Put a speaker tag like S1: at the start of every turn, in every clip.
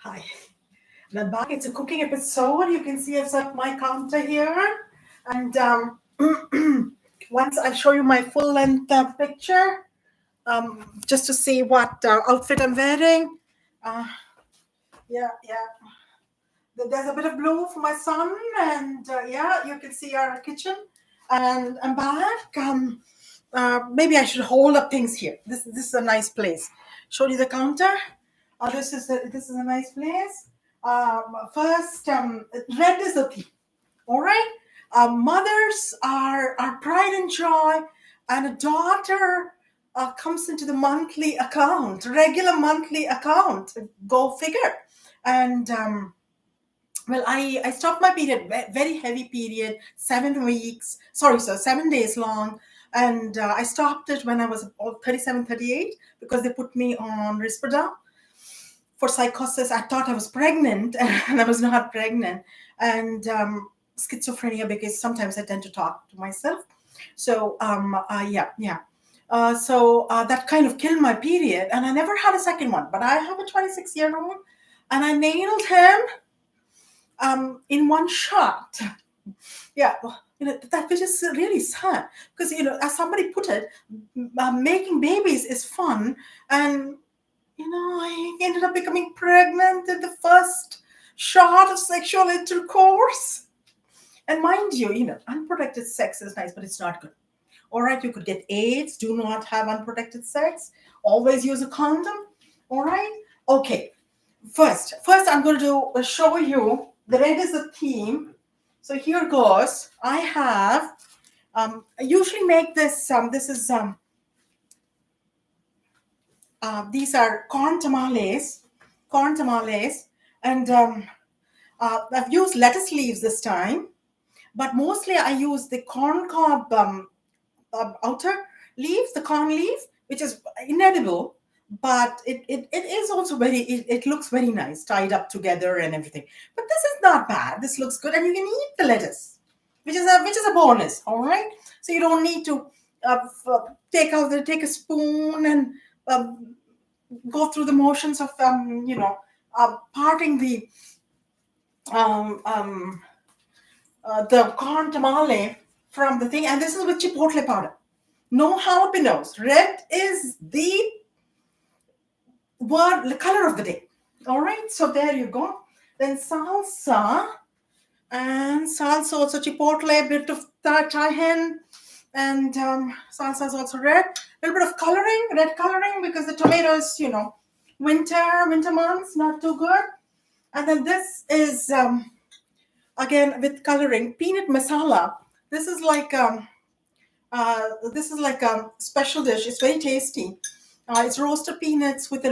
S1: Hi. And I'm back. It's a cooking episode. You can see I've set my counter here. And once I'll show you my full length picture just to see what outfit I'm wearing. Uh, yeah. There's a bit of blue for my son. And yeah, you can see our kitchen. And I'm back. Maybe I should hold up things here. This is a nice place. Show you the counter. This is a nice place. First, red is the theme. All right. Mothers are our pride and joy, and a daughter comes into the monthly account, regular monthly account. Go figure. And well, I stopped my period, very heavy period, 7 weeks, sorry, sir, 7 days long. And I stopped it when I was about 37, 38 because they put me on Risperdal for psychosis. I thought I was pregnant and I was not pregnant. And schizophrenia because sometimes I tend to talk to myself. So, yeah. So that kind of killed my period. And I never had a second one, but I have a 26-year-old and I nailed him in one shot. Yeah, well, that which is really sad because as somebody put it, making babies is fun, and I ended up becoming pregnant at the first shot of sexual intercourse. And mind you, unprotected sex is nice, but it's not good. All right, you could get AIDS. Do not have unprotected sex. Always use a condom. All right. Okay. First, I'm going to show you the red is a theme. So here goes. I have. I usually make this. This is. These are corn tamales. Corn tamales, and I've used lettuce leaves this time, but mostly I use the corn cob outer leaves, the corn leaf, which is inedible, but it is also it looks very nice, tied up together and everything. But this is not bad. This looks good, and you can eat the lettuce, which is a bonus. All right, so you don't need to take a spoon and go through the motions of parting um, um, the corn tamale from the thing, and this is with chipotle powder. No jalapenos. Red is the color of the day. All right, so there you go. Then salsa and salsa also chipotle, bit of tahin, and salsa is also red. A little bit of coloring, red coloring because the tomatoes, winter months, not too good. And then this is again with coloring, peanut masala. This is like a special dish. It's very tasty. It's roasted peanuts with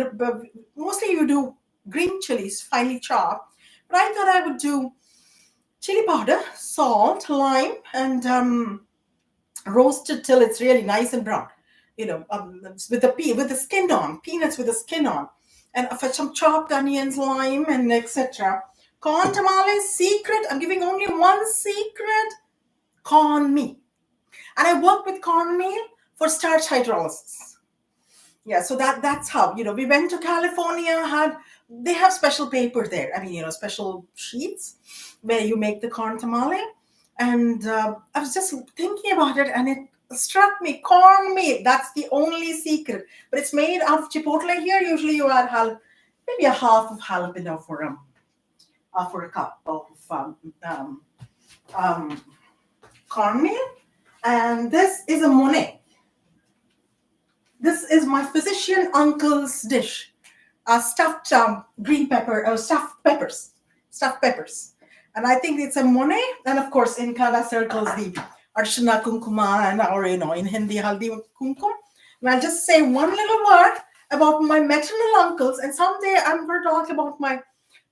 S1: mostly you do green chilies, finely chopped. But I thought I would do chili powder, salt, lime, and roast it till it's really nice and brown. With the skin on, peanuts with the skin on, and for some chopped onions, lime, and etc. Corn tamales secret. I'm giving only one secret: corn meal. And I worked with cornmeal for starch hydrolysis. Yeah, so that's how we went to California. They have special paper there. I mean, special sheets where you make the corn tamale. And I was just thinking about it, and it struck me: cornmeal. That's the only secret. But it's made out of chipotle here. Usually, you add maybe a half of jalapeno for a cup of um, cornmeal. And this is a monet. This is my physician uncle's dish. Stuffed green pepper, stuffed peppers. And I think it's a monet. And of course, in Kannada circles, the arshana kumkuma, or in Hindi, haldi kumkum. And I'll just say one little word about my maternal uncles. And someday I'm going to talk about my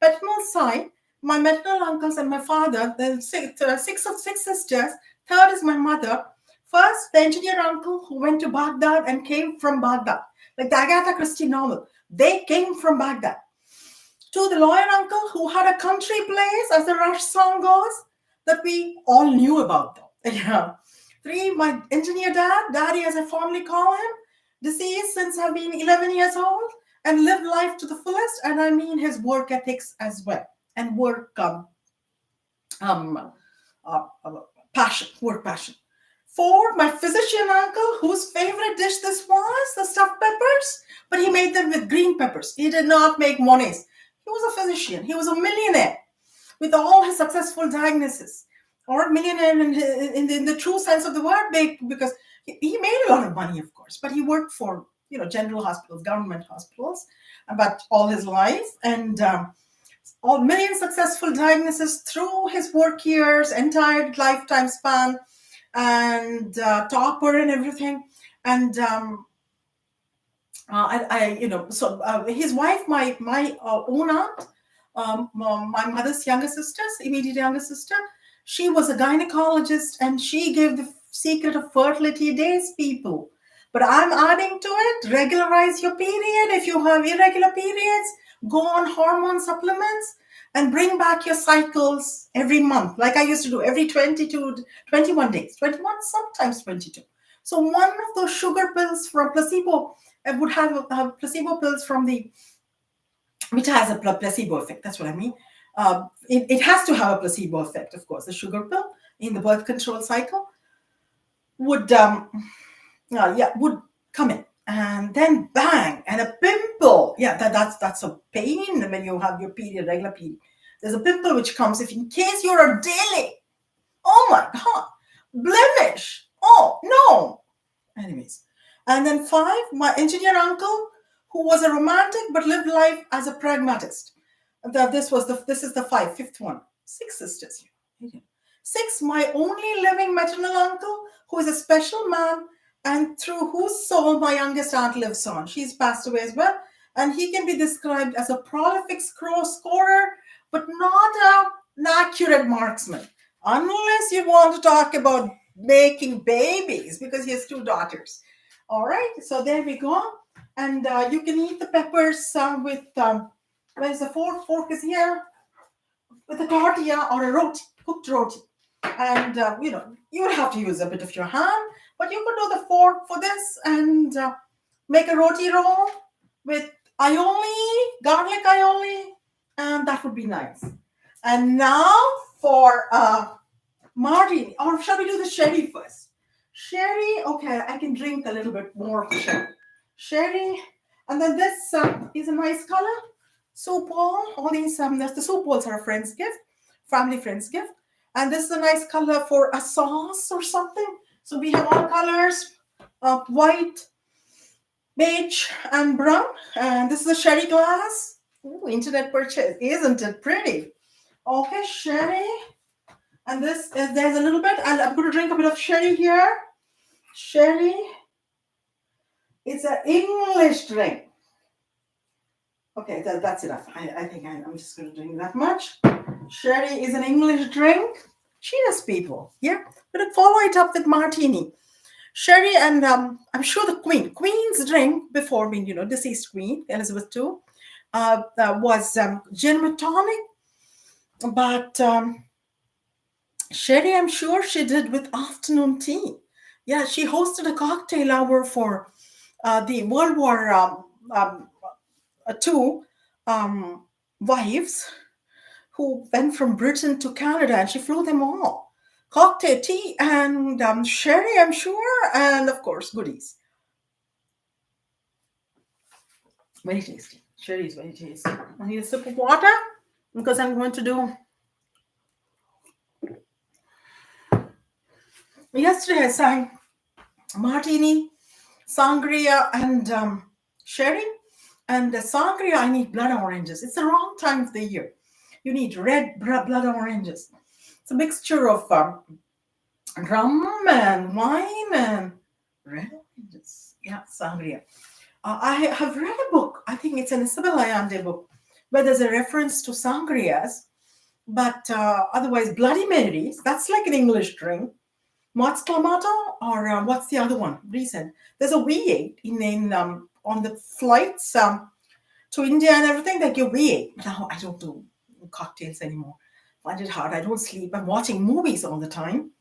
S1: paternal side, my maternal uncles and my father. The six of six sisters. Third is my mother. First, the engineer uncle who went to Baghdad and came from Baghdad, like the Agatha Christie novel. They came from Baghdad. To the lawyer uncle who had a country place, as the Rush song goes, that we all knew about though. Yeah. Three, my engineer daddy, as I fondly call him, deceased since I've been 11 years old. and lived life to the fullest. And I mean his work ethics as well, and um, work passion. For my physician uncle, whose favorite dish this was, the stuffed peppers, but he made them with green peppers. He did not make mayonnaise. He was a physician. He was a millionaire with all his successful diagnosis, or millionaire in the true sense of the word, because he made a lot of money, of course, but he worked for general hospitals, government hospitals, about all his life, and all million successful diagnoses through his work years, entire lifetime span, and topper and everything. And his wife, my own aunt, my mother's younger sister, immediate younger sister, she was a gynecologist, and she gave the secret of fertility days, people. But I'm adding to it: regularize your period. If you have irregular periods, go on hormone supplements and bring back your cycles every month, like I used to do, every 21 days, 21, sometimes 22. So one of those sugar pills from placebo would have placebo pills from the, which has a placebo effect. That's what I mean. It has to have a placebo effect, of course. The sugar pill in the birth control cycle would would come in, and then bang, and a pimple. Yeah, that's a pain when you have your period, regular period. There's a pimple which comes if in case you're a daily. Oh my God, blemish. Oh no. Anyways, and then 5, my engineer uncle, who was a romantic but lived life as a pragmatist. This is the fifth one. 6 sisters here. 6, my only living maternal uncle, who is a special man, and through whose soul my youngest aunt lives on. She's passed away as well, and he can be described as a prolific scorer, but not an accurate marksman, unless you want to talk about making babies, because he has 2 daughters. All right, so there we go. And you can eat the peppers with, where's the fork? Fork is here, with a tortilla or a roti, cooked roti. And, you would have to use a bit of your hand, but you could do the fork for this and make a roti roll with aioli, garlic aioli, and that would be nice. And now for martini, or shall we do the sherry first? Sherry, okay, I can drink a little bit more of the sherry. Sherry, and then this is a nice color. Soup bowl, all these, the soup bowls are a friend's gift, family friend's gift. And this is a nice color for a sauce or something. So we have all colors, white, beige, and brown. And this is a sherry glass. Ooh, internet purchase. Isn't it pretty? Okay, sherry. And this, there's a little bit, and I'm going to drink a bit of sherry here. Sherry. It's an English drink. Okay, that's enough. I think I'm just going to drink that much. Sherry is an English drink. Cheers, people. Yeah, we're going to follow it up with martini. Sherry, and I'm sure the Queen's drink before being, deceased Queen, Elizabeth II, was gin and tonic. But Sherry, I'm sure she did with afternoon tea. Yeah, she hosted a cocktail hour for the World War II wives who went from Britain to Canada, and she flew them all. Cocktail tea and sherry, I'm sure, and of course, goodies. Very tasty. Sherry is very tasty. I need a sip of water because I'm going to do. Yesterday I sang martini, sangria, and sherry. And the sangria, I need blood oranges. It's the wrong time of the year. You need red blood oranges. It's a mixture of rum and wine and red oranges. Yeah, sangria. I have read a book. I think it's an Isabel Allende book where there's a reference to sangrias, but otherwise Bloody Marys. That's like an English drink. Mott's Clamato, or what's the other one? Recent. There's a V8 in on the flights to India and everything. They give V8. Now I don't do cocktails anymore. I find it hard. I don't sleep. I'm watching movies all the time.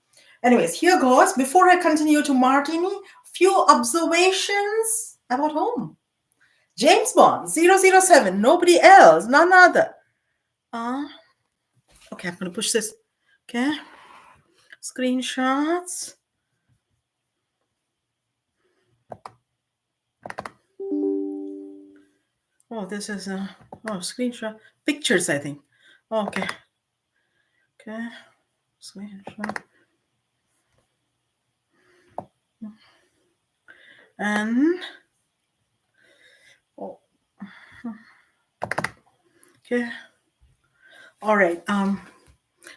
S1: Anyways, here goes. Before I continue to martini, few observations about home. James Bond, 007, nobody else, none other. Okay, I'm going to push this. Okay. Screenshots. Oh, this is a screenshot. Pictures, I think. Okay. Okay. Screenshot. And oh, okay. All right.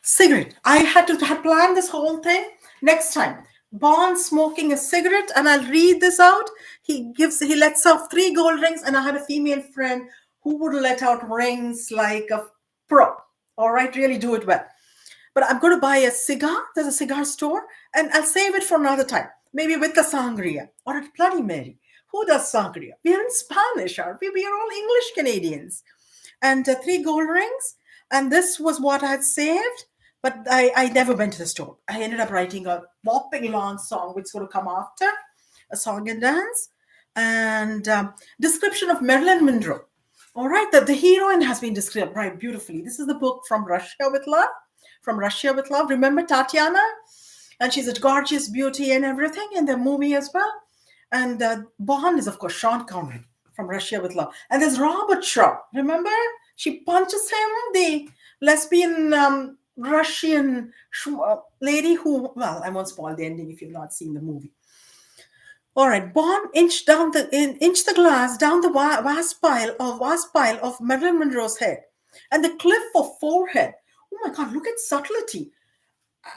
S1: Cigarette. I had plan this whole thing next time. Bond smoking a cigarette, and I'll read this out. He lets out 3 gold rings, and I had a female friend who would let out rings like a pro. All right, really do it well. But I'm going to buy a cigar. There's a cigar store, and I'll save it for another time. Maybe with the sangria or a Bloody Mary. Who does sangria? We are in Spanish, aren't we? We are all English Canadians. And 3 gold rings. And this was what I had saved. But I never went to the store. I ended up writing a whopping long song, which is going to come after, a song and dance. And description of Marilyn Monroe. All right, the heroine has been described right beautifully. This is the book From Russia with Love. From Russia with Love. Remember Tatiana? And she's a gorgeous beauty and everything in the movie as well. And Bond is, of course, Sean Connery from Russia with Love. And there's Robert Shaw. Remember? She punches him, the lesbian Russian lady who, well, I won't spoil the ending if you've not seen the movie. All right, Bond inched the glass down the vast pile of Marilyn Monroe's head, and the cliff of forehead. Oh my God! Look at subtlety,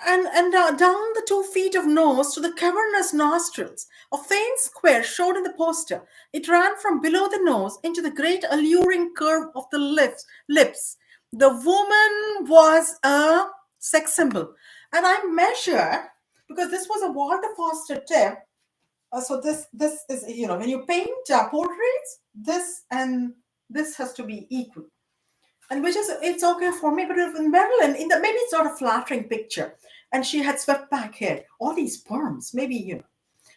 S1: and down the 2 feet of nose to the cavernous nostrils. A faint square showed in the poster. It ran from below the nose into the great alluring curve of the lips. The woman was a sex symbol, and I measured because this was a Walter Foster tip. So this is, when you paint portraits, this and this has to be equal, and which is, it's okay for me. But in Marilyn, maybe it's not a flattering picture, and she had swept back hair, all these perms. Maybe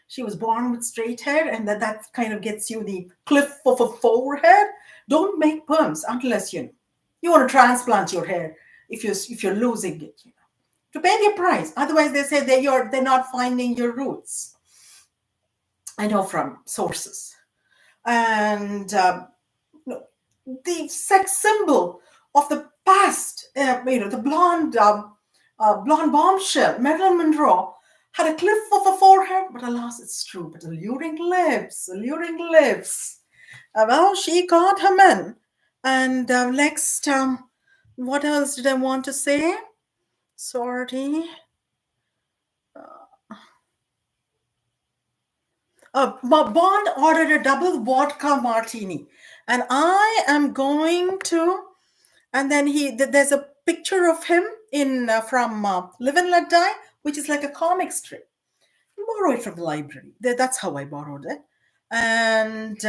S1: she was born with straight hair, and that kind of gets you the cliff of a forehead. Don't make perms unless you want to transplant your hair if you're losing it, to pay their price. Otherwise, they say they're not finding your roots. I know from sources. And the sex symbol of the past, the blonde bombshell, Marilyn Monroe, had a cliff of a forehead, but alas, it's true. But alluring lips. Well, she got her men. And next, what else did I want to say? Sorry. Bond ordered a double vodka martini, and I am going to. And then there's a picture of him from Live and Let Die, which is like a comic strip. I borrowed it from the library. That's how I borrowed it. And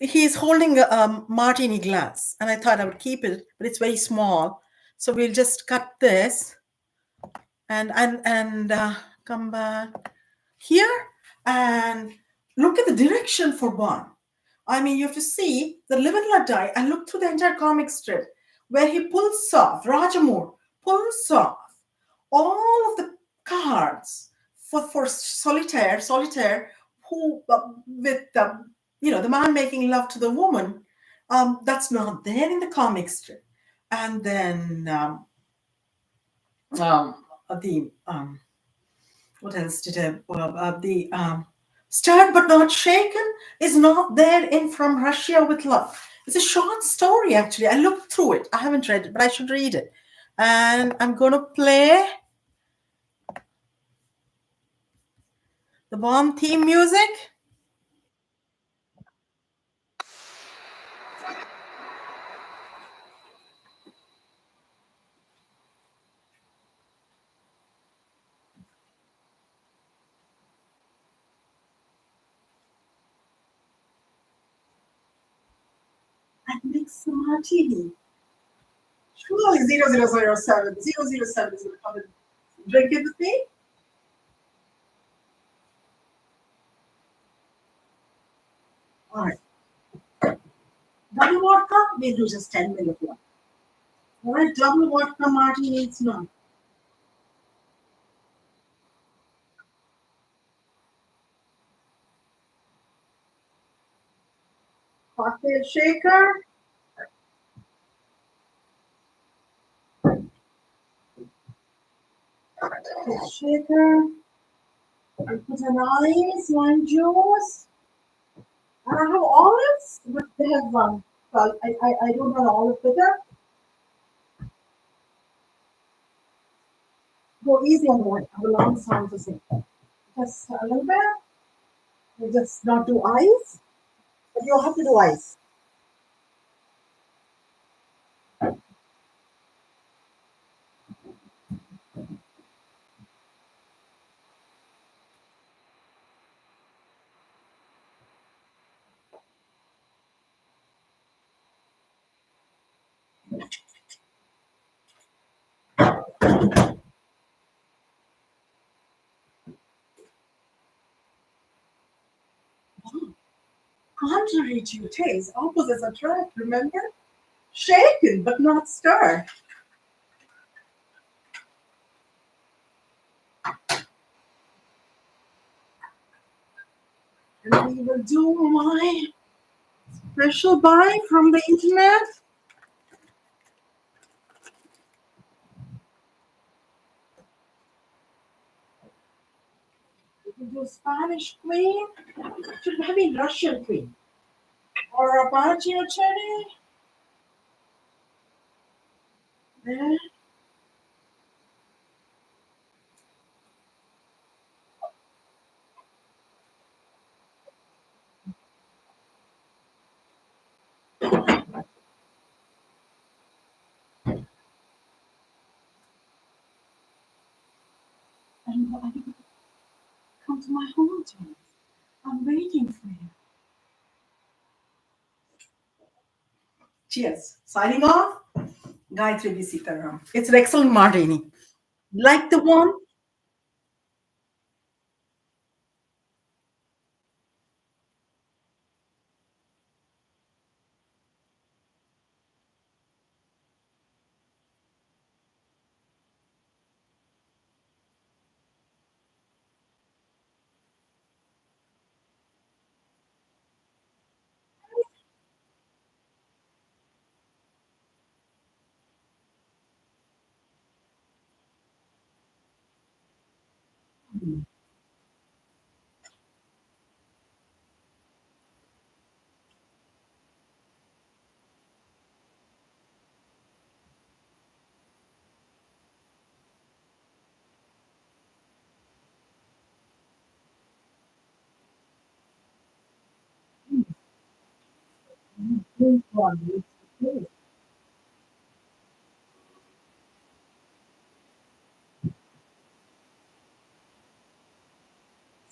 S1: he's holding a martini glass, and I thought I would keep it, but it's very small, so we'll just cut this and come back here and look at the direction for Bond. I mean, you have to see the Live and Let Die and look through the entire comic strip where he pulls off, Roger Moore pulls off all of the cards for solitaire, who with the man making love to the woman. That's not there in the comic strip. And then what else did I? Stirred but Not Shaken is not there in From Russia with Love. It's a short story, actually. I looked through it. I haven't read it, but I should read it. And I'm going to play the Bond theme music. And mix the martini. Surely 0007. 007 is going to come and drink it with me. All right. Double vodka, we'll do just 10 ml of one. All right, double vodka martinis now. Cocktail shaker. Cocktail shaker. I put an ice, lime juice. And I have olives, but they have well, I don't have olive bitter. Go easy on the one. I will not sound the same. Just a little bit. You just not do ice, but you have to do ice. Contrary to your taste, opposites attract. Remember, shaken but not stirred. And we will do my special buy from the internet. We can do Spanish Queen. Should have been Russian Queen or a Parachino cherry. There. And come to my home, Thomas. I'm waiting for you. Cheers. Signing off. Gayatri B. Sitaram. It's an excellent martini. Like the one?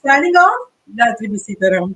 S1: Signing off. Gayatri B. Sitaram.